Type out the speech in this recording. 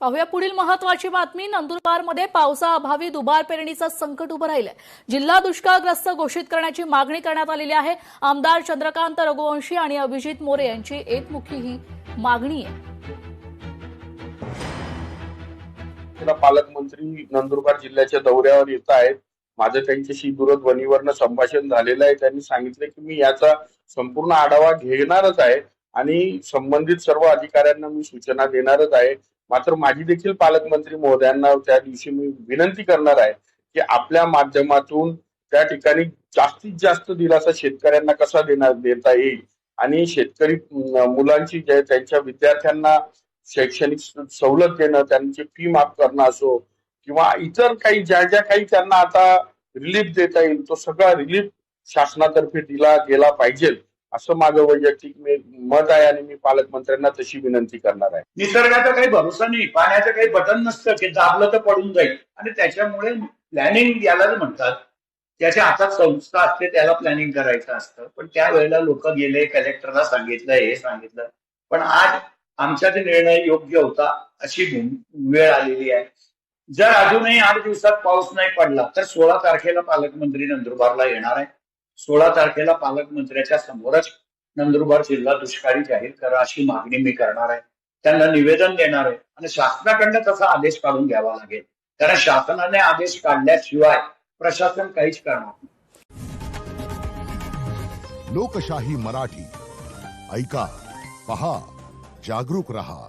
पाहूया पुढील महत्त्वाची बातमी। नंदुरबारमध्ये पावसाअभावी दुबार पेरणीचं संकट उभं राहिलंय। जिल्हा दुष्काळग्रस्त घोषित करण्याची मागणी करण्यात आलेली आहे। आमदार चंद्रकांत रघुवंशी आणि अभिजित मोरे यांची एकमुखी ही मागणी आहे। पालकमंत्री नंदुरबार जिल्ह्याच्या दौऱ्यावर येत आहेत। माझं त्यांच्याशी दूरध्वनीवरनं संभाषण झालेलं आहे। त्यांनी सांगितलं की मी याचा संपूर्ण आढावा घेणारच आहे आणि संबंधित सर्व अधिकाऱ्यांना मी सूचना देणारच आहे। मात्र माझी देखील पालकमंत्री महोदयांना त्या दिवशी मी विनंती करणार आहे की आपल्या माध्यमातून त्या ठिकाणी जास्तीत जास्त दिलासा शेतकऱ्यांना कसा देता येईल आणि शेतकरी मुलांची त्यांच्या विद्यार्थ्यांना शैक्षणिक सवलत देणं, त्यांची फी माफ करणं असो किंवा इतर काही ज्या काही त्यांना आता रिलीफ देता येईल तो सगळा रिलीफ शासनातर्फे दिला गेला पाहिजे असं माझं वैयक्तिक मत आहे आणि मी पालकमंत्र्यांना तशी विनंती करणार आहे। निसर्गाचा काही भरोसा नाही, पाण्याचं काही बटन नसतं की दाबलं तर पडून जाईल आणि त्याच्यामुळे प्लॅनिंग यालाच म्हणतात। त्याच्या हातात संस्था असते, त्याला प्लॅनिंग करायचं असतं, पण त्यावेळेला लोक गेले, कलेक्टरला सांगितलं, हे सांगितलं, पण आज आमचा ते निर्णय योग्य होता अशी वेळ आलेली आहे। जर अजूनही 8 दिवसात पाऊस नाही पडला तर 16 तारखेला पालकमंत्री नंदुरबारला येणार आहे। 16 तारखेला पालकमंत्र्याच्या समोरच नंदुरबार जिल्हा दुष्काळी जाहीर करा अशी मागणी मी करणार आहे, त्यांना निवेदन देणार आहे आणि शासनाकडनं तसा आदेश काढून घ्यावा लागेल, कारण शासनाने आदेश काढल्याशिवाय प्रशासन काहीच करणार नाही। लोकशाही मराठी ऐका, पहा, जागरूक रहा।